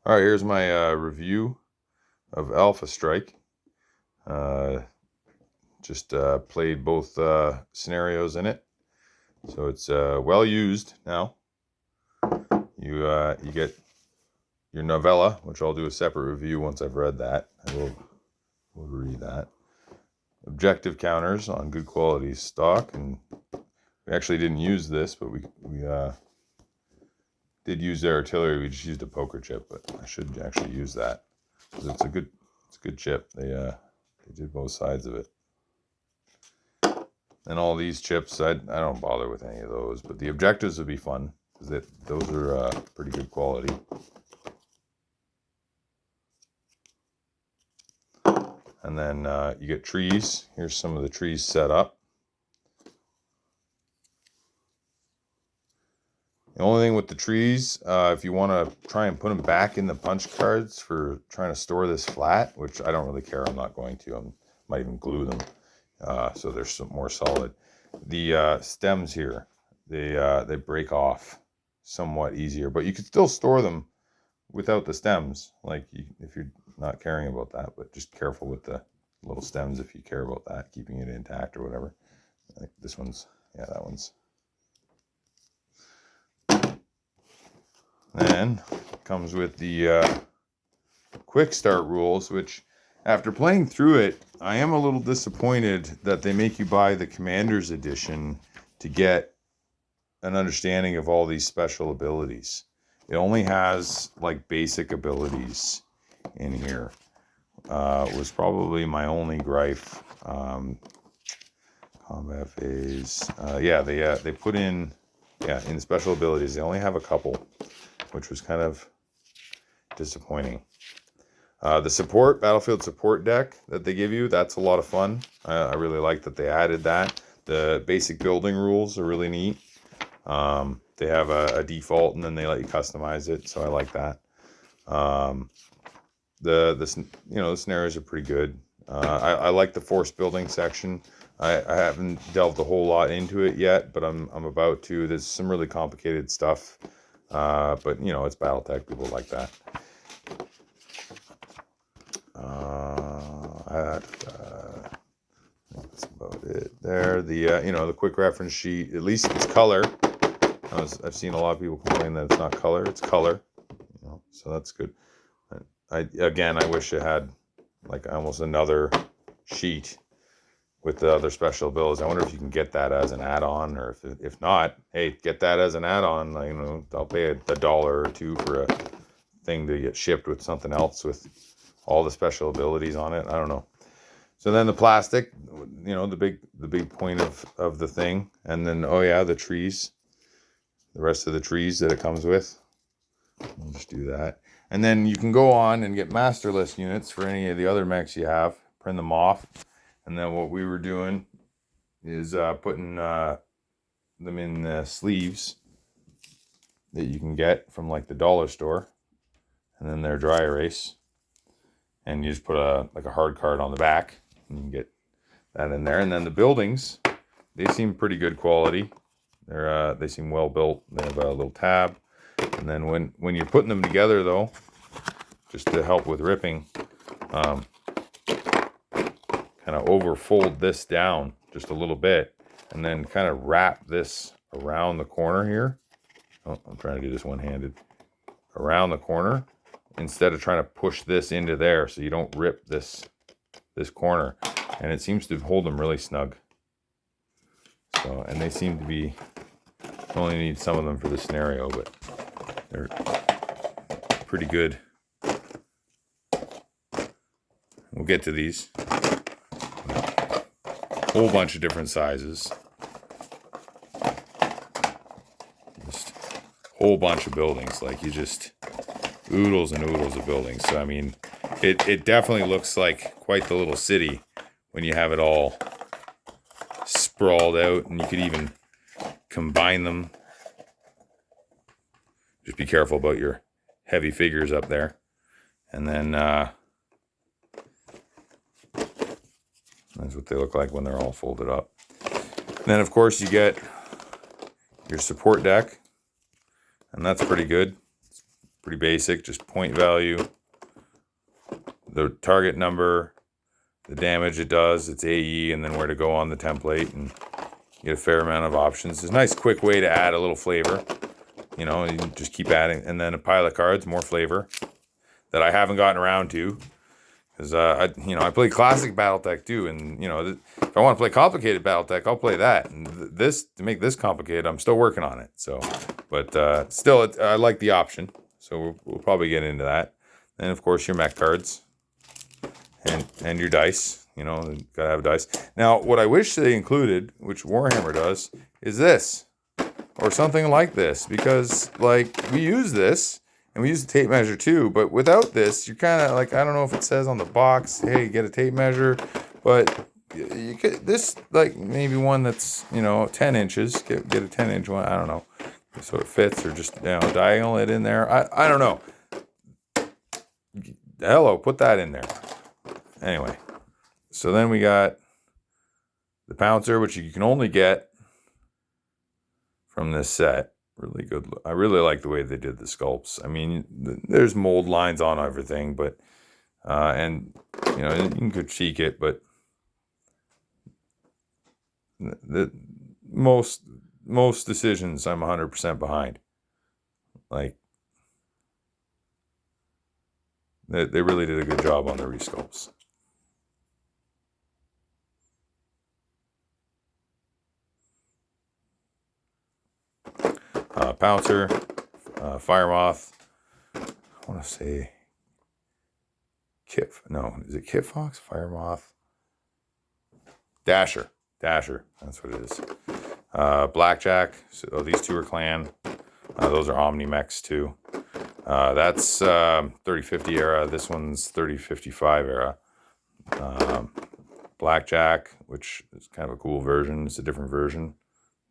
All right, here's my review of Alpha Strike. Just played both scenarios in it, so it's well used now. You get your novella, which I'll do a separate review once I've read that. We'll read that. Objective counters on good quality stock, and we actually didn't use this, but we did use their artillery. We just used a poker chip, but I should actually use that because it's a good chip. They did both sides of it. And all these chips, I don't bother with any of those, but the objectives would be fun because those are pretty good quality. And then you get trees. Here's some of the trees set up. The only thing with the trees, if you want to try and put them back in the punch cards for trying to store this flat, which I don't really care, I'm not going to. I might even glue them so they're some more solid. The stems here, they break off somewhat easier, but you could still store them without the stems, like if you're not caring about that, but just careful with the little stems if you care about that, keeping it intact or whatever. Like this one's, yeah, that one's. Then comes with the quick start rules, which after playing through it, I am a little disappointed that they make you buy the Commander's Edition to get an understanding of all these special abilities. It only has like basic abilities in here. Was probably my only gripe. Combat phase. They put in, in special abilities, they only have a couple, which was kind of disappointing. The battlefield support deck that they give you, that's a lot of fun. I really like that they added that. The basic building rules are really neat. They have a default and then they let you customize it, so I like that. The scenarios are pretty good. I like the force building section. I haven't delved a whole lot into it yet, but I'm about to. There's some really complicated stuff. But it's Battletech. People like that. That's about it. There, the quick reference sheet. At least it's color. I've seen a lot of people complain that it's not color. It's color. So that's good. I wish it had like almost another sheet with the other special abilities. I wonder if you can get that as an add-on, or if not, hey, get that as an add-on. I'll pay $1 or $2 for a thing to get shipped with something else with all the special abilities on it. I don't know. So then the plastic, the big point of the thing, and then the trees, the rest of the trees that it comes with. I'll just do that. And then you can go on and get master list units for any of the other mechs you have, print them off. And then what we were doing is putting them in sleeves that you can get from like the dollar store. And then they're dry erase. And you just put a hard card on the back. And you can get that in there. And then the buildings, they seem pretty good quality. They seem well built. They have a little tab. And then when you're putting them together, though, just to help with ripping, kind of overfold this down just a little bit, and then kind of wrap this around the corner here. Oh, I'm trying to do this one-handed. Around the corner, instead of trying to push this into there, so you don't rip this corner. And it seems to hold them really snug. So, and they seem to be, only need some of them for the scenario, but they're pretty good. We'll get to these. Whole bunch of different sizes. Just whole bunch of buildings. Like you just oodles and oodles of buildings. So I mean, it definitely looks like quite the little city when you have it all sprawled out, and you could even combine them. Just be careful about your heavy figures up there. And then that's what they look like when they're all folded up. And then of course you get your support deck, and that's pretty good. Pretty basic, just point value, the target number, the damage it does, its AE, and then where to go on the template, and you get a fair amount of options. It's a nice quick way to add a little flavor. You know, you just keep adding, and then a pile of cards, more flavor that I haven't gotten around to. Because, I play classic Battletech too, and, if I want to play complicated Battletech, I'll play that. And to make this complicated, I'm still working on it. So, but still, I like the option. So we'll probably get into that. And, of course, your mech cards and your dice. Gotta have dice. Now, what I wish they included, which Warhammer does, is this. Or something like this. Because, we use this. And we use the tape measure too, but without this, you're kind of like, I don't know if it says on the box, hey, get a tape measure, but you could, this, maybe one that's, 10 inches, get a 10-inch one, I don't know, so it fits, or just, diagonal it in there, I don't know. Hello, put that in there. Anyway, so then we got the Pouncer, which you can only get from this set. Really good. I really like the way they did the sculpts. I mean, there's mold lines on everything, but and you can critique it, but the most decisions I'm 100% behind. They really did a good job on the resculpts. Pouncer, Firemoth, I want to say is it Kit Fox? Firemoth, Dasher, that's what it is. Blackjack, so these two are clan, those are Omni mechs too. That's 3050 era, this one's 3055 era. Blackjack, which is kind of a cool version, it's a different version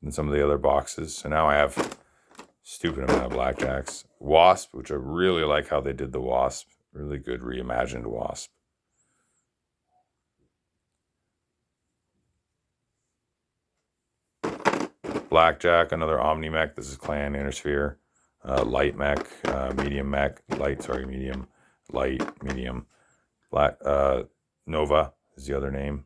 than some of the other boxes. So now I have stupid amount of Blackjacks. Wasp, which I really like how they did the Wasp. Really good reimagined Wasp. Blackjack, another Omni mech. This is Clan Innersphere. Light mech, medium mech. Medium. Light, medium. Black, Nova is the other name.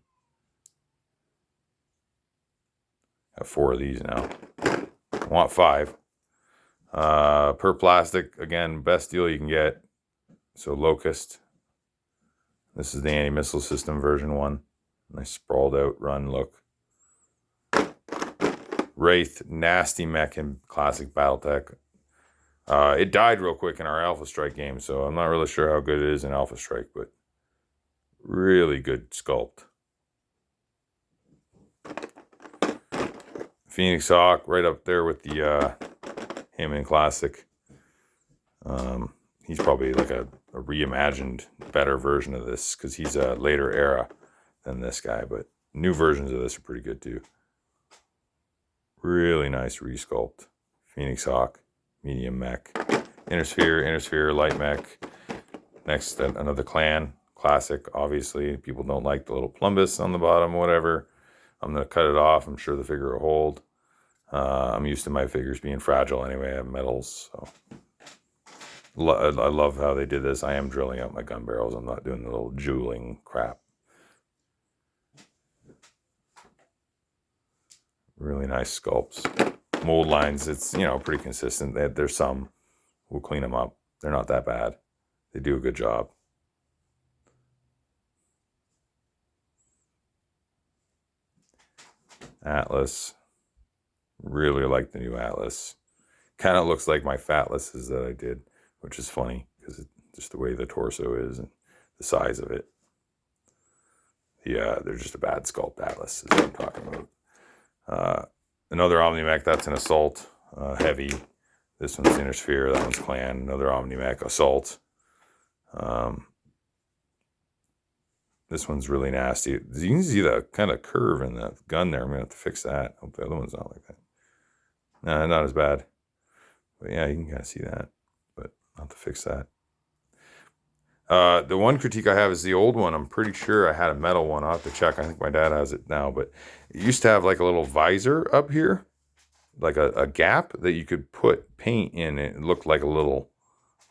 I have 4 of these now. I want 5. Per plastic, again, best deal you can get. So Locust. This is the anti-missile system version 1. Nice sprawled out run look. Wraith, nasty mech in classic Battletech. It died real quick in our Alpha Strike game, so I'm not really sure how good it is in Alpha Strike, but really good sculpt. Phoenix Hawk, right up there with the him in classic. He's probably like a reimagined, better version of this because he's a later era than this guy, but new versions of this are pretty good too. Really nice resculpt. Phoenix Hawk, medium mech. Innersphere, light mech. Next, another clan, classic, obviously. People don't like the little plumbus on the bottom, whatever. I'm going to cut it off. I'm sure the figure will hold. I'm used to my figures being fragile anyway. I have metals, so. I love how they did this. I am drilling out my gun barrels. I'm not doing the little jeweling crap. Really nice sculpts. Mold lines, it's, pretty consistent. There's some. We'll clean them up. They're not that bad. They do a good job. Atlas. Really like the new Atlas. Kind of looks like my Fatlasses that I did, which is funny because just the way the torso is and the size of it. Yeah, they're just a bad sculpt Atlas is what I'm talking about. Another Omni-Mech, that's an Assault, heavy. This one's Innersphere, that one's Clan. Another Omni-Mech, Assault. This one's really nasty. You can see the kind of curve in the gun there. I'm going to have to fix that. Hope the other one's not like that. No, not as bad. But yeah, you can kind of see that. But I'll have to fix that. The one critique I have is the old one. I'm pretty sure I had a metal one. I'll have to check. I think my dad has it now. But it used to have like a little visor up here. Like a gap that you could put paint in. It looked like a little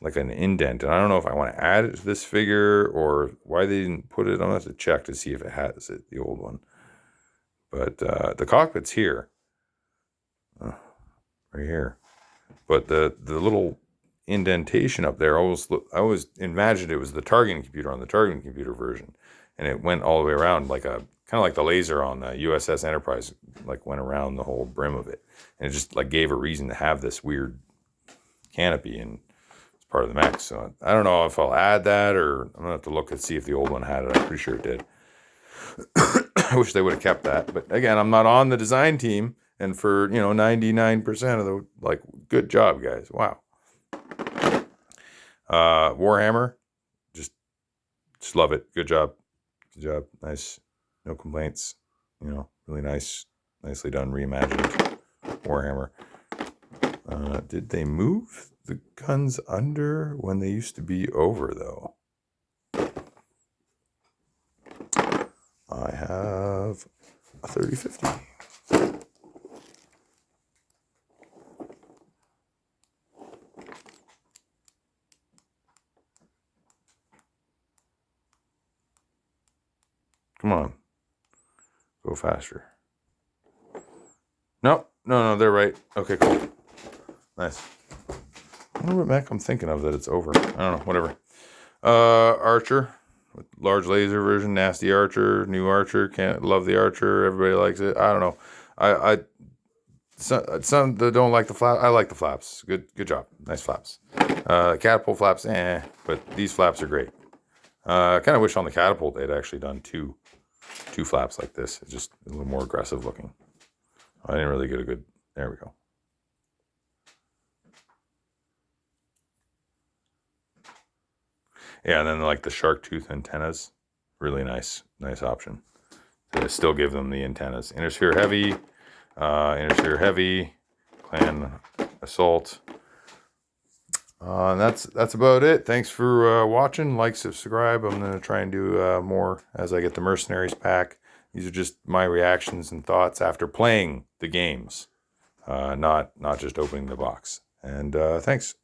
like an indent. And I don't know if I want to add it to this figure or why they didn't put it. I'm going to have to check to see if it has it, the old one. But the cockpit's here. Right here. But the little indentation up there, I always imagined it was the targeting computer on the targeting computer version. And it went all the way around like a, kind of like the laser on the USS Enterprise, like went around the whole brim of it. And it just like gave a reason to have this weird canopy and it's part of the mech. So I don't know if I'll add that or I'm gonna have to look and see if the old one had it. I'm pretty sure it did. I wish they would have kept that. But again, I'm not on the design team. And for, 99% of the, like, good job, guys. Wow. Warhammer, just love it. Good job. Good job. Nice. No complaints. Really nice. Nicely done. Reimagined Warhammer. Did they move the guns under when they used to be over, though? I have a 3050. Come on. Go faster. No, they're right. Okay, cool. Nice. I wonder what mech I'm thinking of that it's over. I don't know, whatever. Archer. With large laser version, nasty Archer, new Archer, can't love the Archer, everybody likes it. I don't know. Some that don't like the flap. I like the flaps. Good job. Nice flaps. Catapult flaps, but these flaps are great. I kind of wish on the catapult they'd actually done two flaps like this. It's just a little more aggressive looking. I didn't really get a good, there we go. Yeah, and then like the shark tooth antennas, really nice option. So still give them the antennas. Innersphere heavy, clan assault. And that's about it. Thanks for watching. Like, subscribe. I'm going to try and do more as I get the Mercenaries pack. These are just my reactions and thoughts after playing the games, not just opening the box. And thanks.